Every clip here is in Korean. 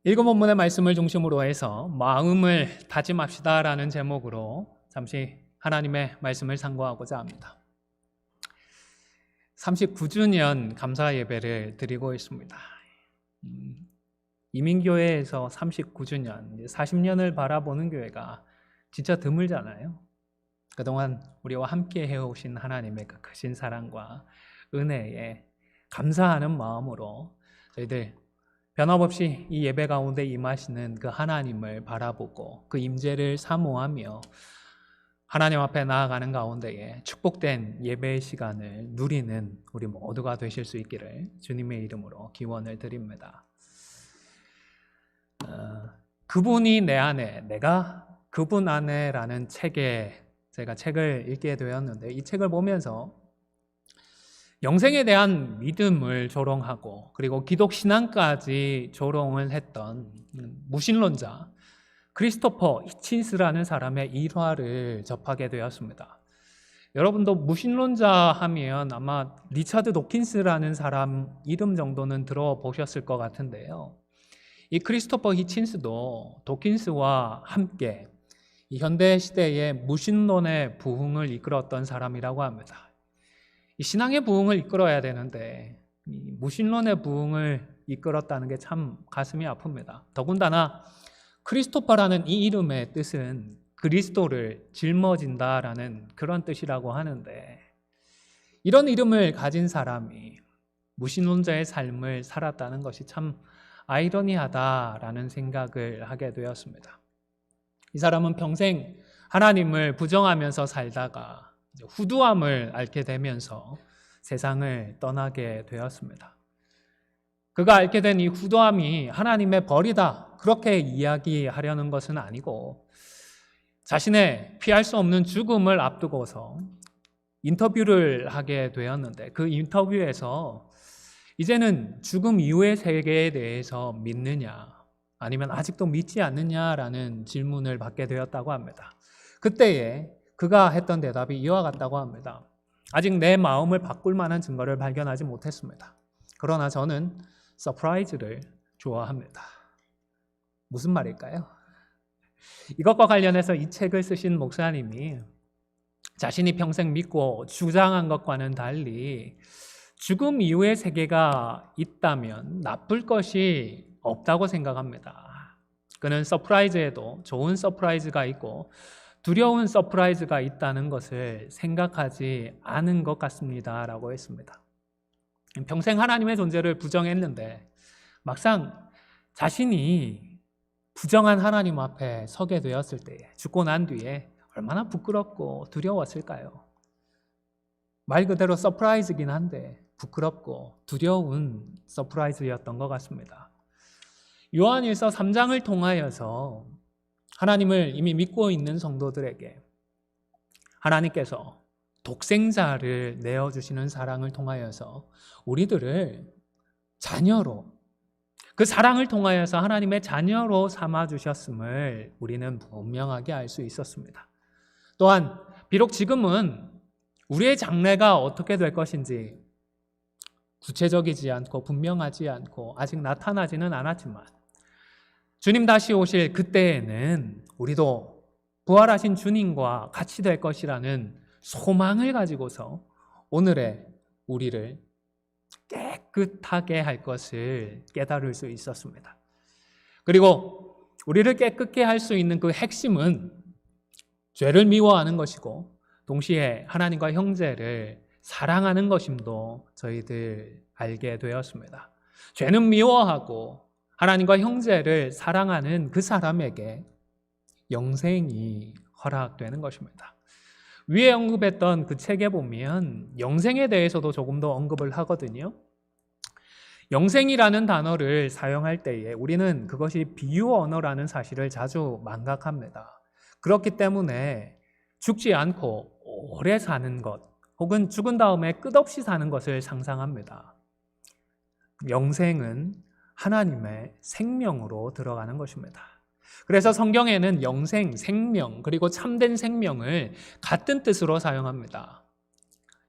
읽은 본문의 말씀을 중심으로 해서 마음을 다짐합시다라는 제목으로 잠시 하나님의 말씀을 상고하고자 합니다. 39주년 감사 예배를 드리고 있습니다. 이민교회에서 39주년, 40년을 바라보는 교회가 진짜 드물잖아요. 그동안 우리와 함께 해오신 하나님의 그 크신 사랑과 은혜에 감사하는 마음으로 저희들 변함없이 이 예배 가운데 임하시는 그 하나님을 바라보고 그 임재를 사모하며 하나님 앞에 나아가는 가운데에 축복된 예배의 시간을 누리는 우리 모두가 되실 수 있기를 주님의 이름으로 기원을 드립니다. 그분이 내 안에, 내가 그분 안에라는 책에 제가 책을 읽게 되었는데, 이 책을 보면서 영생에 대한 믿음을 조롱하고 그리고 기독 신앙까지 조롱을 했던 무신론자 크리스토퍼 히친스라는 사람의 일화를 접하게 되었습니다. 여러분도 무신론자 하면 아마 리차드 도킨스라는 사람 이름 정도는 들어보셨을 것 같은데요. 이 크리스토퍼 히친스도 도킨스와 함께 이 현대 시대의 무신론의 부흥을 이끌었던 사람이라고 합니다. 이 신앙의 부흥을 이끌어야 되는데 이 무신론의 부흥을 이끌었다는 게 참 가슴이 아픕니다. 더군다나 크리스토퍼라는 이 이름의 뜻은 그리스도를 짊어진다라는 그런 뜻이라고 하는데, 이런 이름을 가진 사람이 무신론자의 삶을 살았다는 것이 참 아이러니하다라는 생각을 하게 되었습니다. 이 사람은 평생 하나님을 부정하면서 살다가 후두함을 앓게 되면서 세상을 떠나게 되었습니다. 그가 앓게 된 이 후두함이 하나님의 벌이다, 그렇게 이야기하려는 것은 아니고 자신의 피할 수 없는 죽음을 앞두고서 인터뷰를 하게 되었는데, 그 인터뷰에서 이제는 죽음 이후의 세계에 대해서 믿느냐 아니면 아직도 믿지 않느냐라는 질문을 받게 되었다고 합니다. 그때에 그가 했던 대답이 이와 같다고 합니다. 아직 내 마음을 바꿀 만한 증거를 발견하지 못했습니다. 그러나 저는 서프라이즈를 좋아합니다. 무슨 말일까요? 이것과 관련해서 이 책을 쓰신 목사님이 자신이 평생 믿고 주장한 것과는 달리 죽음 이후의 세계가 있다면 나쁠 것이 없다고 생각합니다. 그는 서프라이즈에도 좋은 서프라이즈가 있고 두려운 서프라이즈가 있다는 것을 생각하지 않은 것 같습니다 라고 했습니다. 평생 하나님의 존재를 부정했는데 막상 자신이 부정한 하나님 앞에 서게 되었을 때에, 죽고 난 뒤에 얼마나 부끄럽고 두려웠을까요? 말 그대로 서프라이즈긴 한데 부끄럽고 두려운 서프라이즈였던 것 같습니다. 요한일서 3장을 통하여서 하나님을 이미 믿고 있는 성도들에게 하나님께서 독생자를 내어주시는 사랑을 통하여서 우리들을 자녀로, 그 사랑을 통하여서 하나님의 자녀로 삼아주셨음을 우리는 분명하게 알 수 있었습니다. 또한 비록 지금은 우리의 장래가 어떻게 될 것인지 구체적이지 않고 분명하지 않고 아직 나타나지는 않았지만 주님 다시 오실 그때에는 우리도 부활하신 주님과 같이 될 것이라는 소망을 가지고서 오늘의 우리를 깨끗하게 할 것을 깨달을 수 있었습니다. 그리고 우리를 깨끗게 할 수 있는 그 핵심은 죄를 미워하는 것이고 동시에 하나님과 형제를 사랑하는 것임도 저희들 알게 되었습니다. 죄는 미워하고 하나님과 형제를 사랑하는 그 사람에게 영생이 허락되는 것입니다. 위에 언급했던 그 책에 보면 영생에 대해서도 조금 더 언급을 하거든요. 영생이라는 단어를 사용할 때에 우리는 그것이 비유 언어라는 사실을 자주 망각합니다. 그렇기 때문에 죽지 않고 오래 사는 것, 혹은 죽은 다음에 끝없이 사는 것을 상상합니다. 영생은 하나님의 생명으로 들어가는 것입니다. 그래서 성경에는 영생, 생명, 그리고 참된 생명을 같은 뜻으로 사용합니다.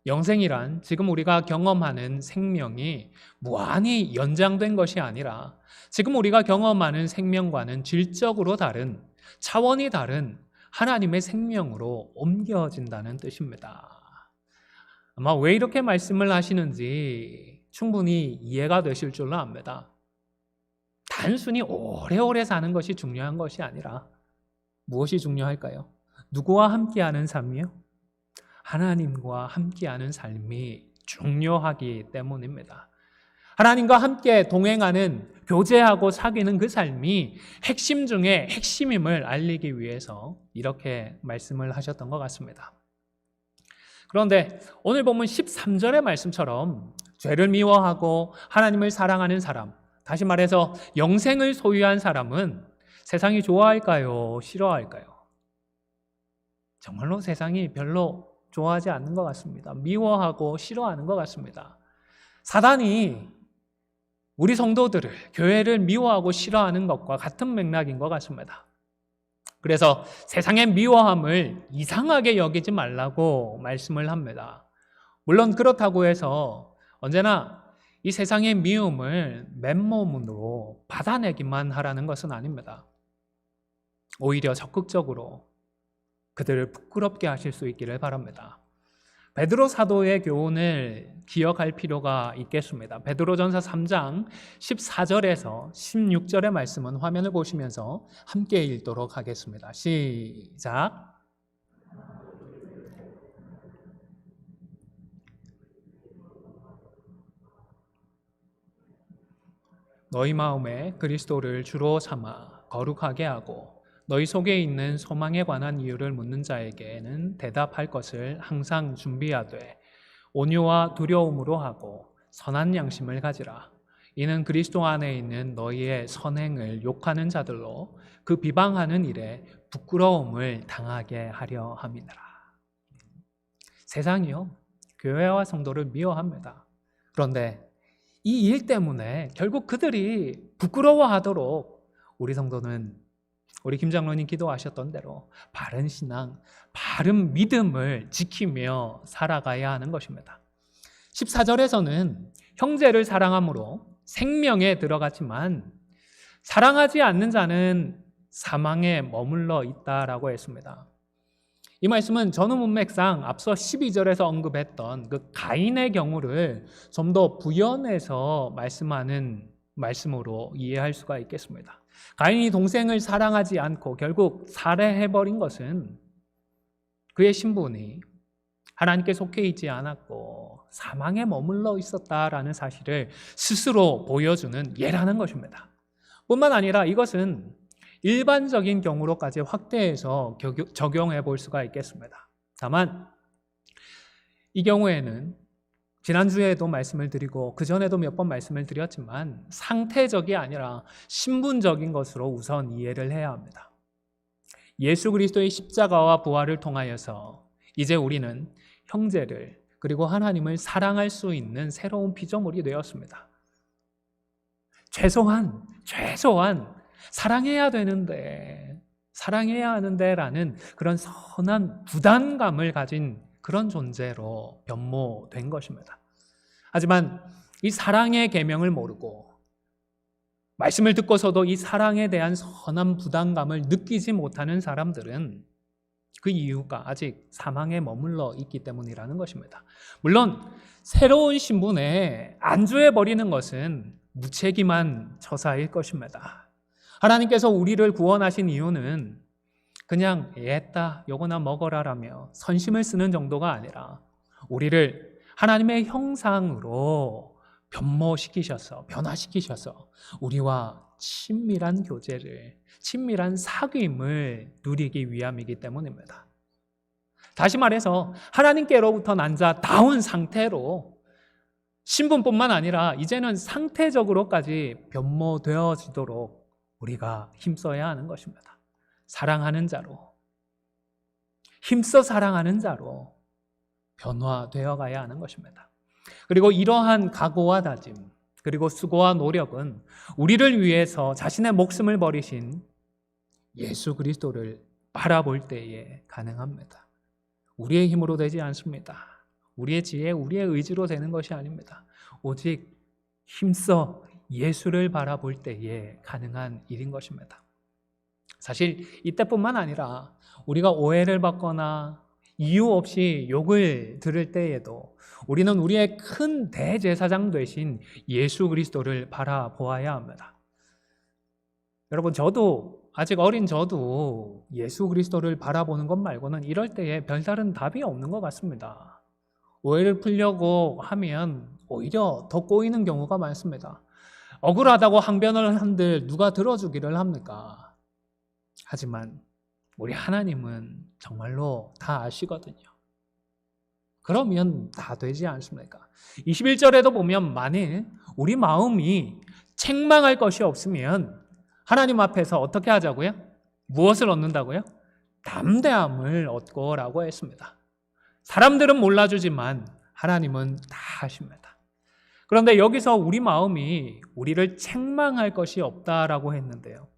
영생이란 지금 우리가 경험하는 생명이 무한히 연장된 것이 아니라 지금 우리가 경험하는 생명과는 질적으로 다른, 차원이 다른 하나님의 생명으로 옮겨진다는 뜻입니다. 아마 왜 이렇게 말씀을 하시는지 충분히 이해가 되실 줄로 압니다. 단순히 오래오래 사는 것이 중요한 것이 아니라 무엇이 중요할까요? 누구와 함께하는 삶이요? 하나님과 함께하는 삶이 중요하기 때문입니다. 하나님과 함께 동행하는, 교제하고 사귀는 그 삶이 핵심 중에 핵심임을 알리기 위해서 이렇게 말씀을 하셨던 것 같습니다. 그런데 오늘 보면 13절의 말씀처럼 죄를 미워하고 하나님을 사랑하는 사람, 다시 말해서 영생을 소유한 사람은 세상이 좋아할까요? 싫어할까요? 정말로 세상이 별로 좋아하지 않는 것 같습니다. 미워하고 싫어하는 것 같습니다. 사단이 우리 성도들을, 교회를 미워하고 싫어하는 것과 같은 맥락인 것 같습니다. 그래서 세상의 미워함을 이상하게 여기지 말라고 말씀을 합니다. 물론 그렇다고 해서 언제나 이 세상의 미움을 맨몸으로 받아내기만 하라는 것은 아닙니다. 오히려 적극적으로 그들을 부끄럽게 하실 수 있기를 바랍니다. 베드로 사도의 교훈을 기억할 필요가 있겠습니다. 베드로전서 3장 14절에서 16절의 말씀은 화면을 보시면서 함께 읽도록 하겠습니다. 시작. 너희 마음에 그리스도를 주로 삼아 거룩하게 하고 너희 속에 있는 소망에 관한 이유를 묻는 자에게는 대답할 것을 항상 준비하되 온유와 두려움으로 하고 선한 양심을 가지라. 이는 그리스도 안에 있는 너희의 선행을 욕하는 자들로 그 비방하는 일에 부끄러움을 당하게 하려 함이니라. 세상이요, 교회와 성도를 미워합니다. 그런데 이 일 때문에 결국 그들이 부끄러워하도록 우리 성도는, 우리 김 장로님 기도하셨던 대로 바른 신앙, 바른 믿음을 지키며 살아가야 하는 것입니다. 14절에서는 형제를 사랑함으로 생명에 들어갔지만 사랑하지 않는 자는 사망에 머물러 있다라고 했습니다. 이 말씀은 전후 문맥상 앞서 12절에서 언급했던 그 가인의 경우를 좀 더 부연해서 말씀하는 말씀으로 이해할 수가 있겠습니다. 가인이 동생을 사랑하지 않고 결국 살해해버린 것은 그의 신분이 하나님께 속해 있지 않았고 사망에 머물러 있었다라는 사실을 스스로 보여주는 예라는 것입니다. 뿐만 아니라 이것은 일반적인 경우로까지 확대해서 적용해 볼 수가 있겠습니다. 다만 이 경우에는 지난주에도 말씀을 드리고 그전에도 몇 번 말씀을 드렸지만 상태적이 아니라 신분적인 것으로 우선 이해를 해야 합니다. 예수 그리스도의 십자가와 부활을 통하여서 이제 우리는 형제를 그리고 하나님을 사랑할 수 있는 새로운 피조물이 되었습니다. 최소한 사랑해야 하는데 라는 그런 선한 부담감을 가진 그런 존재로 변모된 것입니다. 하지만 이 사랑의 계명을 모르고 말씀을 듣고서도 이 사랑에 대한 선한 부담감을 느끼지 못하는 사람들은 그 이유가 아직 사망에 머물러 있기 때문이라는 것입니다. 물론 새로운 신분에 안주해버리는 것은 무책임한 처사일 것입니다. 하나님께서 우리를 구원하신 이유는 그냥 애따 요거나 먹어라라며 선심을 쓰는 정도가 아니라 우리를 하나님의 형상으로 변화시키셔서 우리와 친밀한 교제를, 친밀한 사귐을 누리기 위함이기 때문입니다. 다시 말해서 하나님께로부터 난 자다운 상태로 신분뿐만 아니라 이제는 상태적으로까지 변모되어지도록 우리가 힘써야 하는 것입니다. 사랑하는 자로, 힘써 사랑하는 자로 변화되어 가야 하는 것입니다. 그리고 이러한 각오와 다짐, 그리고 수고와 노력은 우리를 위해서 자신의 목숨을 버리신 예수 그리스도를 바라볼 때에 가능합니다. 우리의 힘으로 되지 않습니다. 우리의 지혜, 우리의 의지로 되는 것이 아닙니다. 오직 힘써 예수를 바라볼 때에 가능한 일인 것입니다. 사실 이때뿐만 아니라 우리가 오해를 받거나 이유 없이 욕을 들을 때에도 우리는 우리의 큰 대제사장 되신 예수 그리스도를 바라보아야 합니다. 여러분, 저도 아직 어린 저도 예수 그리스도를 바라보는 것 말고는 이럴 때에 별다른 답이 없는 것 같습니다. 오해를 풀려고 하면 오히려 더 꼬이는 경우가 많습니다. 억울하다고 항변을 한들 누가 들어주기를 합니까? 하지만 우리 하나님은 정말로 다 아시거든요. 그러면 다 되지 않습니까? 21절에도 보면 만일 우리 마음이 책망할 것이 없으면 하나님 앞에서 어떻게 하자고요? 무엇을 얻는다고요? 담대함을 얻고라고 했습니다. 사람들은 몰라주지만 하나님은 다 아십니다. 그런데 여기서 우리 마음이 우리를 책망할 것이 없다라고 했는데요.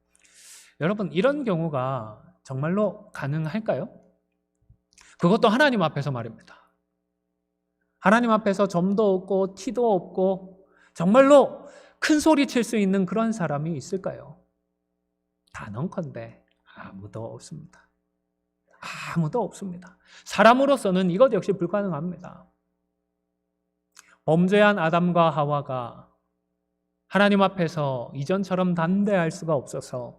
여러분, 이런 경우가 정말로 가능할까요? 그것도 하나님 앞에서 말입니다. 하나님 앞에서 점도 없고 티도 없고 정말로 큰 소리 칠 수 있는 그런 사람이 있을까요? 단언컨대 아무도 없습니다. 아무도 없습니다. 사람으로서는 이것 역시 불가능합니다. 범죄한 아담과 하와가 하나님 앞에서 이전처럼 담대할 수가 없어서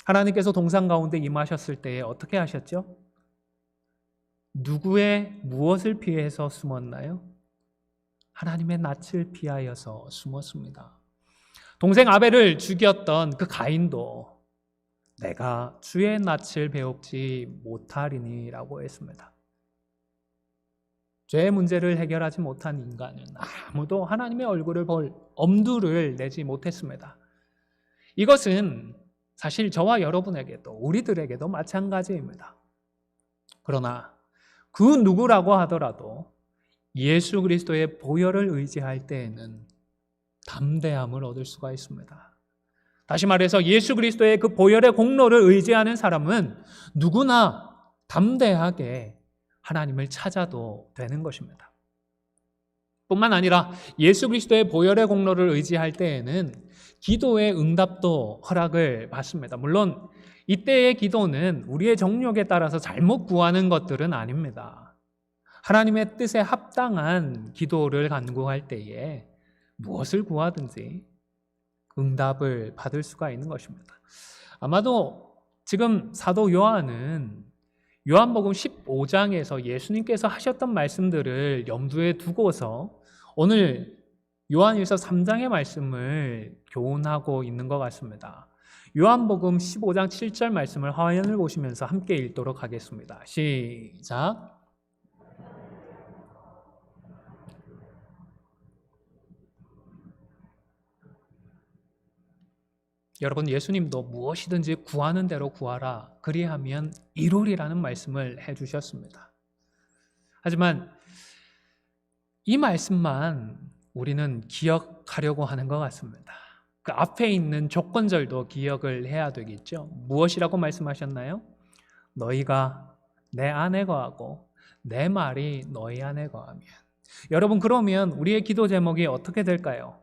하나님께서 동산 가운데 임하셨을 때에 어떻게 하셨죠? 누구의 무엇을 피해서 숨었나요? 하나님의 낯을 피하여서 숨었습니다. 동생 아벨을 죽였던 그 가인도 내가 주의 낯을 배웁지 못하리니라고 했습니다. 죄의 문제를 해결하지 못한 인간은 아무도 하나님의 얼굴을 볼 엄두를 내지 못했습니다. 이것은 사실 저와 여러분에게도 우리들에게도 마찬가지입니다. 그러나 그 누구라고 하더라도 예수 그리스도의 보혈을 의지할 때에는 담대함을 얻을 수가 있습니다. 다시 말해서 예수 그리스도의 그 보혈의 공로를 의지하는 사람은 누구나 담대하게 하나님을 찾아도 되는 것입니다. 뿐만 아니라 예수 그리스도의 보혈의 공로를 의지할 때에는 기도의 응답도 허락을 받습니다. 물론 이때의 기도는 우리의 정욕에 따라서 잘못 구하는 것들은 아닙니다. 하나님의 뜻에 합당한 기도를 간구할 때에 무엇을 구하든지 응답을 받을 수가 있는 것입니다. 아마도 지금 사도 요한은 요한복음 15장에서 예수님께서 하셨던 말씀들을 염두에 두고서 오늘 요한일서 3장의 말씀을 교훈하고 있는 것 같습니다. 요한복음 15장 7절 말씀을 화면을 보시면서 함께 읽도록 하겠습니다. 시작. 여러분, 예수님도 무엇이든지 구하는 대로 구하라 그리하면 이루리라는 말씀을 해주셨습니다. 하지만 이 말씀만 우리는 기억하려고 하는 것 같습니다. 그 앞에 있는 조건절도 기억을 해야 되겠죠. 무엇이라고 말씀하셨나요? 너희가 내 안에 거하고 내 말이 너희 안에 거하면. 여러분, 그러면 우리의 기도 제목이 어떻게 될까요?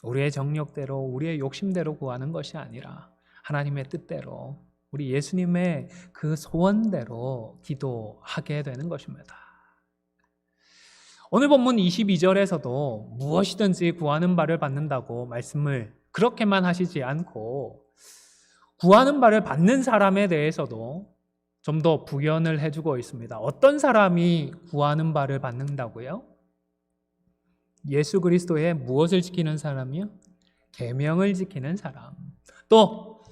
우리의 정욕대로 우리의 욕심대로 구하는 것이 아니라 하나님의 뜻대로 우리 예수님의 그 소원대로 기도하게 되는 것입니다. 오늘 본문 22절에서도 무엇이든지 구하는 바를 받는다고 말씀을 그렇게만 하시지 않고 구하는 바를 받는 사람에 대해서도 좀 더 부연을 해주고 있습니다. 어떤 사람이 구하는 바를 받는다고요? 예수 그리스도의 무엇을 지키는 사람이요? 계명을 지키는 사람. 또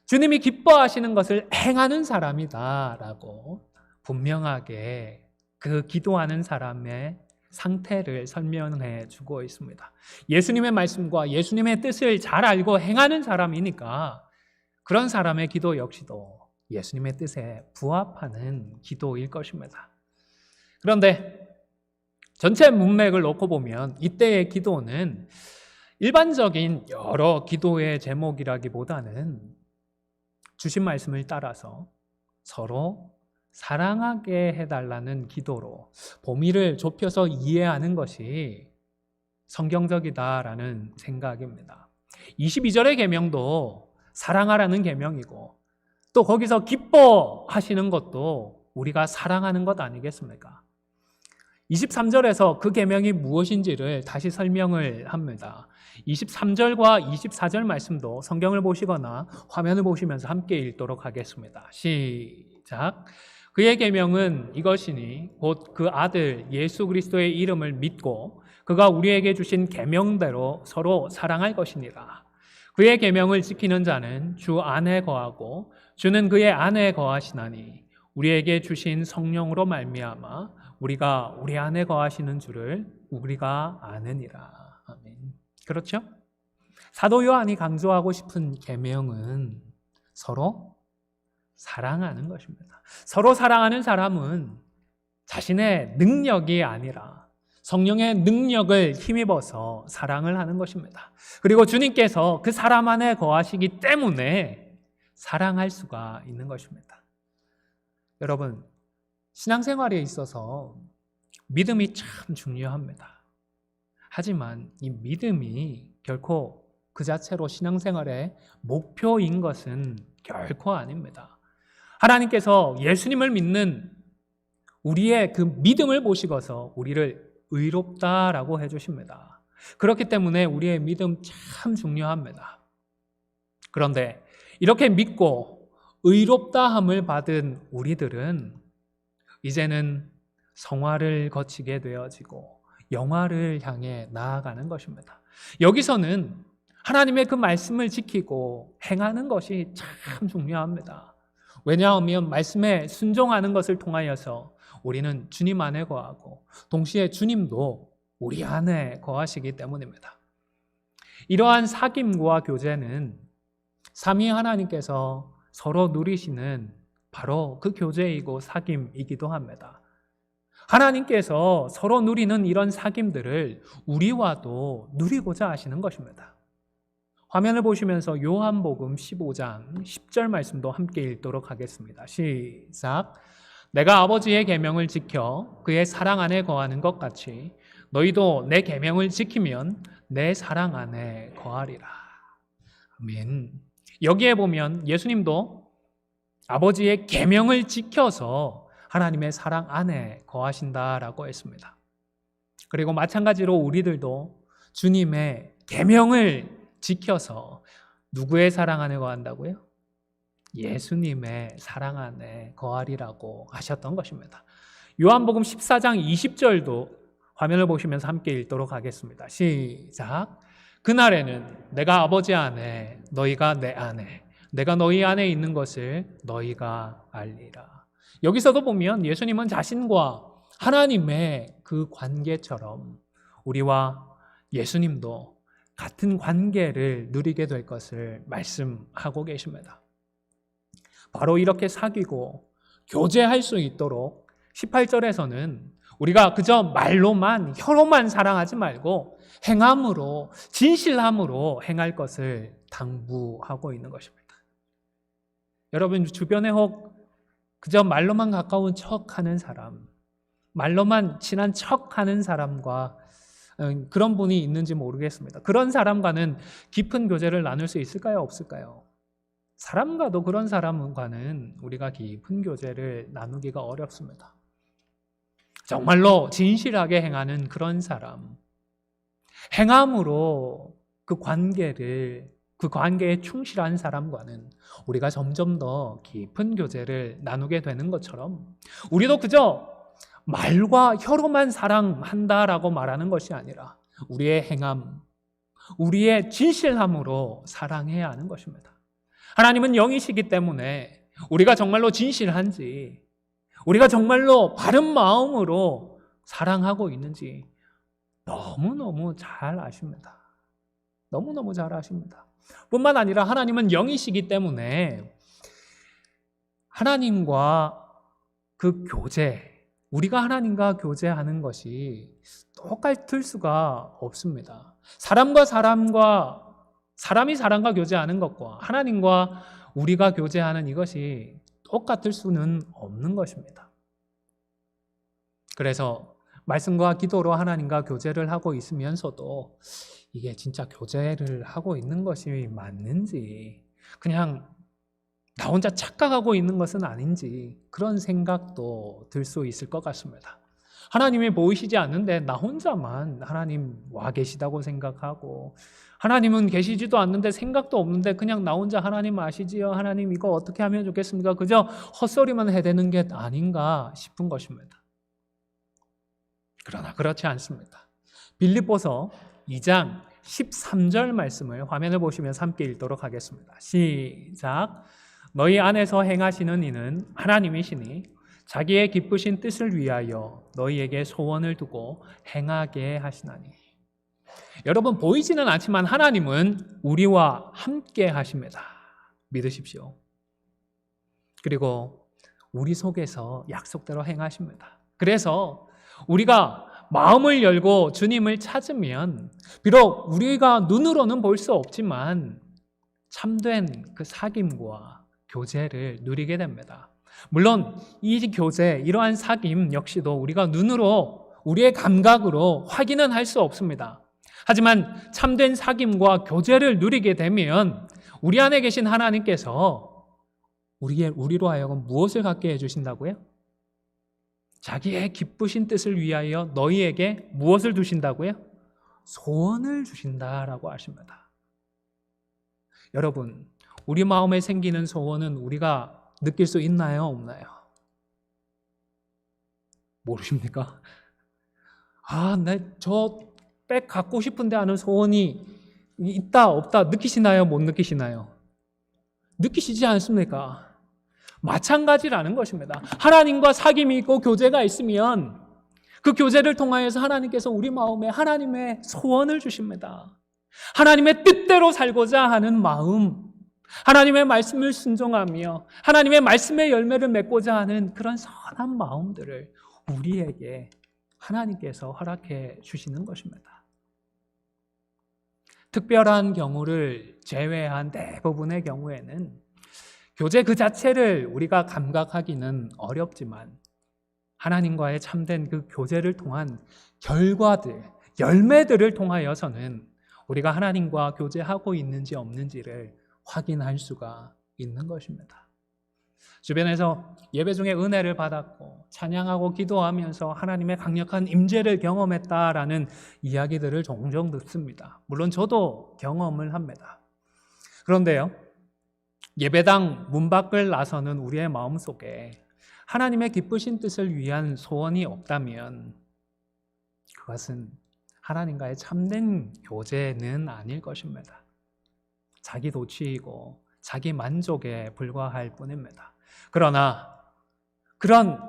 주님이 기뻐하시는 것을 행하는 사람이다라고 분명하게 그 기도하는 사람의 상태를 설명해 주고 있습니다. 예수님의 말씀과 예수님의 뜻을 잘 알고 행하는 사람이니까 그런 사람의 기도 역시도 예수님의 뜻에 부합하는 기도일 것입니다. 그런데 전체 문맥을 놓고 보면 이때의 기도는 일반적인 여러 기도의 제목이라기보다는 주신 말씀을 따라서 서로 사랑하게 해달라는 기도로 범위를 좁혀서 이해하는 것이 성경적이다라는 생각입니다. 22절의 계명도 사랑하라는 계명이고 또 거기서 기뻐하시는 것도 우리가 사랑하는 것 아니겠습니까? 23절에서 그 계명이 무엇인지를 다시 설명을 합니다. 23절과 24절 말씀도 성경을 보시거나 화면을 보시면서 함께 읽도록 하겠습니다. 시작. 그의 계명은 이것이니 곧 그 아들 예수 그리스도의 이름을 믿고 그가 우리에게 주신 계명대로 서로 사랑할 것이니라. 그의 계명을 지키는 자는 주 안에 거하고 주는 그의 안에 거하시나니 우리에게 주신 성령으로 말미암아 우리가 우리 안에 거하시는 주를 우리가 아느니라. 아멘. 그렇죠? 사도 요한이 강조하고 싶은 계명은 서로 사랑하는 것입니다. 서로 사랑하는 사람은 자신의 능력이 아니라 성령의 능력을 힘입어서 사랑을 하는 것입니다. 그리고 주님께서 그 사람 안에 거하시기 때문에 사랑할 수가 있는 것입니다. 여러분, 신앙생활에 있어서 믿음이 참 중요합니다. 하지만 이 믿음이 결코 그 자체로 신앙생활의 목표인 것은 결코 아닙니다. 하나님께서 예수님을 믿는 우리의 그 믿음을 보시고서 우리를 의롭다라고 해주십니다. 그렇기 때문에 우리의 믿음 참 중요합니다. 그런데 이렇게 믿고 의롭다함을 받은 우리들은 이제는 성화를 거치게 되어지고 영화를 향해 나아가는 것입니다. 여기서는 하나님의 그 말씀을 지키고 행하는 것이 참 중요합니다. 왜냐하면 말씀에 순종하는 것을 통하여서 우리는 주님 안에 거하고 동시에 주님도 우리 안에 거하시기 때문입니다. 이러한 사귐과 교제는 삼위 하나님께서 서로 누리시는 바로 그 교제이고 사귐이기도 합니다. 하나님께서 서로 누리는 이런 사귐들을 우리와도 누리고자 하시는 것입니다. 화면을 보시면서 요한복음 15장 10절 말씀도 함께 읽도록 하겠습니다. 시작. 내가 아버지의 계명을 지켜 그의 사랑 안에 거하는 것 같이 너희도 내 계명을 지키면 내 사랑 안에 거하리라. 아멘. 여기에 보면 예수님도 아버지의 계명을 지켜서 하나님의 사랑 안에 거하신다라고 했습니다. 그리고 마찬가지로 우리들도 주님의 계명을 지켜서 누구의 사랑 안에 거한다고요? 예수님의 사랑 안에 거하리라고 하셨던 것입니다. 요한복음 14장 20절도 화면을 보시면서 함께 읽도록 하겠습니다. 시작. 그날에는 내가 아버지 안에 너희가 내 안에 내가 너희 안에 있는 것을 너희가 알리라. 여기서도 보면 예수님은 자신과 하나님의 그 관계처럼 우리와 예수님도 같은 관계를 누리게 될 것을 말씀하고 계십니다. 바로 이렇게 사귀고 교제할 수 있도록 18절에서는 우리가 그저 말로만 혀로만 사랑하지 말고 행함으로 진실함으로 행할 것을 당부하고 있는 것입니다. 여러분 주변에 혹 그저 말로만 가까운 척하는 사람, 말로만 친한 척하는 사람과 그런 분이 있는지 모르겠습니다. 그런 사람과는 깊은 교제를 나눌 수 있을까요? 없을까요? 사람과도 그런 사람과는 우리가 깊은 교제를 나누기가 어렵습니다. 정말로 진실하게 행하는 그런 사람, 행함으로 그 관계에 충실한 사람과는 우리가 점점 더 깊은 교제를 나누게 되는 것처럼 우리도 그저 말과 혀로만 사랑한다라고 말하는 것이 아니라 우리의 행함, 우리의 진실함으로 사랑해야 하는 것입니다. 하나님은 영이시기 때문에 우리가 정말로 진실한지, 우리가 정말로 바른 마음으로 사랑하고 있는지 너무너무 잘 아십니다. 너무너무 잘 아십니다. 뿐만 아니라 하나님은 영이시기 때문에 하나님과 그 교제, 우리가 하나님과 교제하는 것이 똑같을 수가 없습니다. 사람이 사람과 교제하는 것과 하나님과 우리가 교제하는 이것이 똑같을 수는 없는 것입니다. 그래서 말씀과 기도로 하나님과 교제를 하고 있으면서도 이게 진짜 교제를 하고 있는 것이 맞는지, 그냥 나 혼자 착각하고 있는 것은 아닌지 그런 생각도 들 수 있을 것 같습니다. 하나님이 보이시지 않는데 나 혼자만 하나님 와 계시다고 생각하고, 하나님은 계시지도 않는데 생각도 없는데 그냥 나 혼자 하나님 아시지요? 하나님 이거 어떻게 하면 좋겠습니까? 그저 헛소리만 해대는 게 아닌가 싶은 것입니다. 그러나 그렇지 않습니다. 빌립보서 2장 13절 말씀을 화면을 보시면서 함께 읽도록 하겠습니다. 시작. 너희 안에서 행하시는 이는 하나님이시니 자기의 기쁘신 뜻을 위하여 너희에게 소원을 두고 행하게 하시나니. 여러분, 보이지는 않지만 하나님은 우리와 함께 하십니다. 믿으십시오. 그리고 우리 속에서 약속대로 행하십니다. 그래서 우리가 마음을 열고 주님을 찾으면 비록 우리가 눈으로는 볼 수 없지만 참된 그 사귐과 교제를 누리게 됩니다. 물론 이 교제, 이러한 사귐 역시도 우리가 눈으로, 우리의 감각으로 확인은 할 수 없습니다. 하지만 참된 사귐과 교제를 누리게 되면 우리 안에 계신 하나님께서 우리로 하여금 무엇을 갖게 해주신다고요? 자기의 기쁘신 뜻을 위하여 너희에게 무엇을 주신다고요? 소원을 주신다라고 하십니다. 여러분, 우리 마음에 생기는 소원은 우리가 느낄 수 있나요? 없나요? 모르십니까? 저 백 갖고 싶은데 하는 소원이 있다, 없다, 느끼시나요? 못 느끼시나요? 느끼시지 않습니까? 마찬가지라는 것입니다. 하나님과 사귐이 있고 교제가 있으면 그 교제를 통하여서 하나님께서 우리 마음에 하나님의 소원을 주십니다. 하나님의 뜻대로 살고자 하는 마음, 하나님의 말씀을 순종하며 하나님의 말씀의 열매를 맺고자 하는 그런 선한 마음들을 우리에게 하나님께서 허락해 주시는 것입니다. 특별한 경우를 제외한 대부분의 경우에는 교제 그 자체를 우리가 감각하기는 어렵지만 하나님과의 참된 그 교제를 통한 결과들, 열매들을 통하여서는 우리가 하나님과 교제하고 있는지 없는지를 확인할 수가 있는 것입니다. 주변에서 예배 중에 은혜를 받았고 찬양하고 기도하면서 하나님의 강력한 임재를 경험했다라는 이야기들을 종종 듣습니다. 물론 저도 경험을 합니다. 그런데요, 예배당 문 밖을 나서는 우리의 마음속에 하나님의 기쁘신 뜻을 위한 소원이 없다면 그것은 하나님과의 참된 교제는 아닐 것입니다. 자기 도취이고 자기 만족에 불과할 뿐입니다. 그러나 그런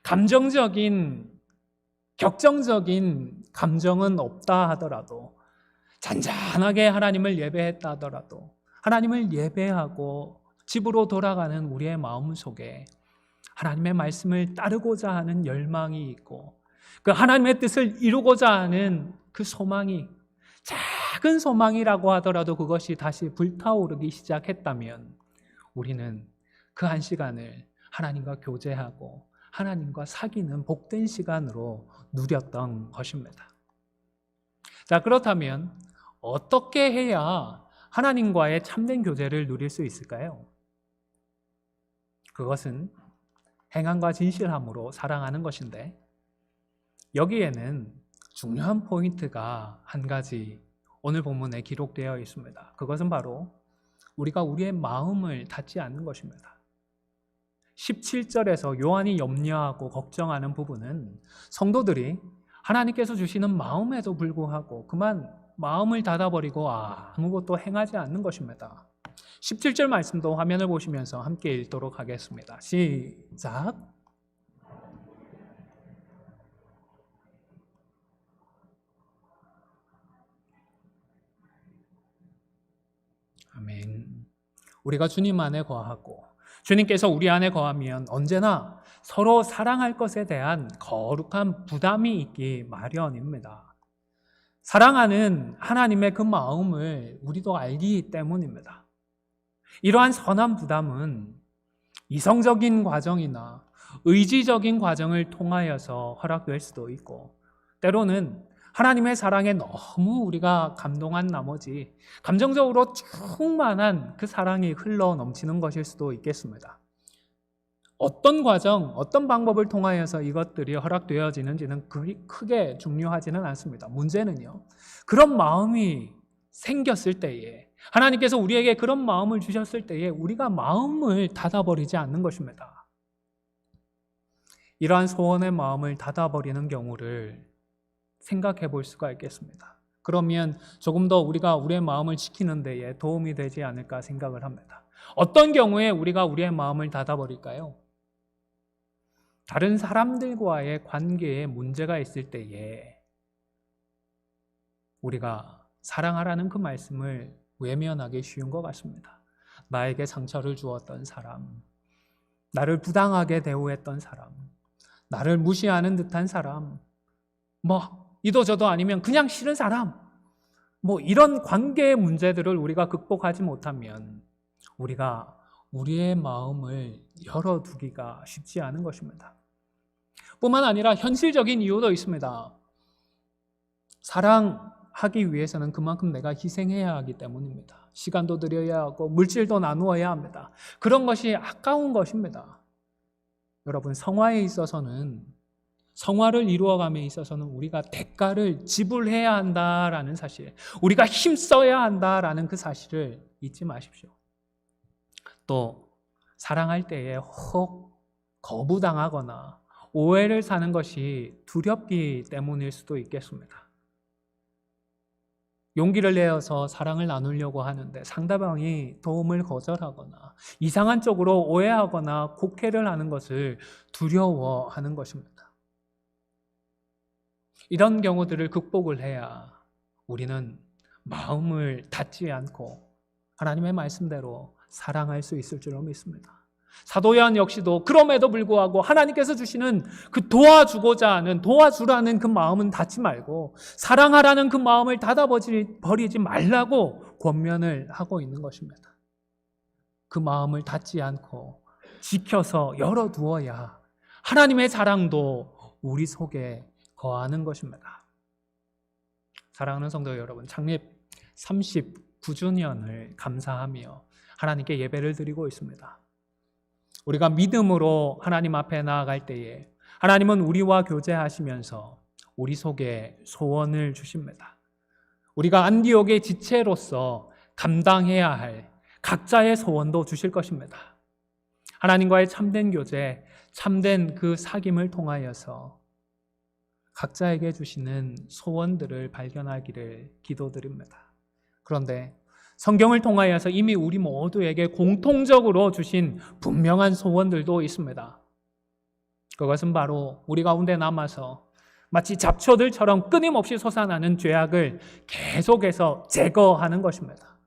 감정적인, 격정적인 감정은 없다 하더라도, 잔잔하게 하나님을 예배했다 하더라도 하나님을 예배하고 집으로 돌아가는 우리의 마음 속에 하나님의 말씀을 따르고자 하는 열망이 있고 그 하나님의 뜻을 이루고자 하는 그 소망이, 작은 소망이라고 하더라도 그것이 다시 불타오르기 시작했다면 우리는 그 한 시간을 하나님과 교제하고 하나님과 사귀는 복된 시간으로 누렸던 것입니다. 자, 그렇다면 어떻게 해야 하나님과의 참된 교제를 누릴 수 있을까요? 그것은 행함과 진실함으로 사랑하는 것인데, 여기에는 중요한 포인트가 한 가지 오늘 본문에 기록되어 있습니다. 그것은 바로 우리가 우리의 마음을 닫지 않는 것입니다. 17절에서 요한이 염려하고 걱정하는 부분은 성도들이 하나님께서 주시는 마음에도 불구하고 그만 마음을 닫아버리고 아무것도 행하지 않는 것입니다. 17절 말씀도 화면을 보시면서 함께 읽도록 하겠습니다. 시작. 아멘. 우리가 주님 안에 거하고 주님께서 우리 안에 거하면 언제나 서로 사랑할 것에 대한 거룩한 부담이 있기 마련입니다. 사랑하는 하나님의 그 마음을 우리도 알기 때문입니다. 이러한 선한 부담은 이성적인 과정이나 의지적인 과정을 통하여서 허락될 수도 있고, 때로는 하나님의 사랑에 너무 우리가 감동한 나머지 감정적으로 충만한 그 사랑이 흘러 넘치는 것일 수도 있겠습니다. 어떤 과정, 어떤 방법을 통하여서 이것들이 허락되어지는지는 크게 중요하지는 않습니다. 문제는요, 그런 마음이 생겼을 때에, 하나님께서 우리에게 그런 마음을 주셨을 때에 우리가 마음을 닫아버리지 않는 것입니다. 이러한 소원의 마음을 닫아버리는 경우를 생각해 볼 수가 있겠습니다. 그러면 조금 더 우리가 우리의 마음을 지키는 데에 도움이 되지 않을까 생각을 합니다. 어떤 경우에 우리가 우리의 마음을 닫아버릴까요? 다른 사람들과의 관계에 문제가 있을 때에 우리가 사랑하라는 그 말씀을 외면하기 쉬운 것 같습니다. 나에게 상처를 주었던 사람, 나를 부당하게 대우했던 사람, 나를 무시하는 듯한 사람, 이도저도 아니면 그냥 싫은 사람, 이런 관계의 문제들을 우리가 극복하지 못하면 우리가 우리의 마음을 열어두기가 쉽지 않은 것입니다. 뿐만 아니라 현실적인 이유도 있습니다. 사랑하기 위해서는 그만큼 내가 희생해야 하기 때문입니다. 시간도 들여야 하고 물질도 나누어야 합니다. 그런 것이 아까운 것입니다. 여러분, 성화에 있어서는, 성화를 이루어감에 있어서는 우리가 대가를 지불해야 한다라는 사실, 우리가 힘써야 한다라는 그 사실을 잊지 마십시오. 또 사랑할 때에 혹 거부당하거나 오해를 사는 것이 두렵기 때문일 수도 있겠습니다. 용기를 내어서 사랑을 나누려고 하는데 상대방이 도움을 거절하거나 이상한 쪽으로 오해하거나 곡해를 하는 것을 두려워하는 것입니다. 이런 경우들을 극복을 해야 우리는 마음을 닫지 않고 하나님의 말씀대로 사랑할 수 있을 줄로 믿습니다. 사도 요한 역시도 그럼에도 불구하고 하나님께서 주시는 그 도와주고자 하는, 도와주라는 그 마음은 닫지 말고 사랑하라는 그 마음을 닫아버리지 말라고 권면을 하고 있는 것입니다. 그 마음을 닫지 않고 지켜서 열어두어야 하나님의 사랑도 우리 속에 거하는 것입니다. 사랑하는 성도 여러분, 창립 39주년을 감사하며 하나님께 예배를 드리고 있습니다. 우리가 믿음으로 하나님 앞에 나아갈 때에 하나님은 우리와 교제하시면서 우리 속에 소원을 주십니다. 우리가 안디옥의 지체로서 감당해야 할 각자의 소원도 주실 것입니다. 하나님과의 참된 교제, 참된 그 사귐을 통하여서 각자에게 주시는 소원들을 발견하기를 기도드립니다. 그런데 성경을 통하여서 이미 우리 모두에게 공통적으로 주신 분명한 소원들도 있습니다. 그것은 바로 우리 가운데 남아서 마치 잡초들처럼 끊임없이 솟아나는 죄악을 계속해서 제거하는 것입니다.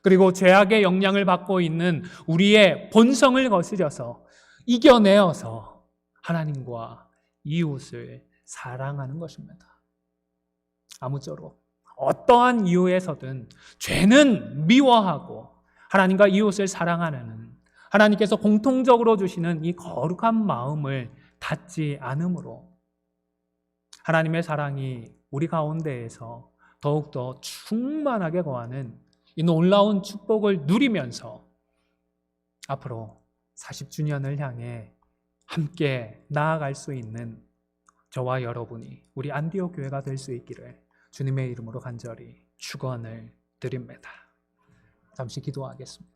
그리고 죄악의 영향을 받고 있는 우리의 본성을 거스려서 이겨내어서 하나님과 이웃을 사랑하는 것입니다. 아무쪼록 어떠한 이유에서든 죄는 미워하고 하나님과 이웃을 사랑하는, 하나님께서 공통적으로 주시는 이 거룩한 마음을 닫지 않으므로 하나님의 사랑이 우리 가운데에서 더욱더 충만하게 거하는 이 놀라운 축복을 누리면서 앞으로 40주년을 향해 함께 나아갈 수 있는 저와 여러분이 우리 안디옥 교회가 될 수 있기를 주님의 이름으로 간절히 축원을 드립니다. 잠시 기도하겠습니다.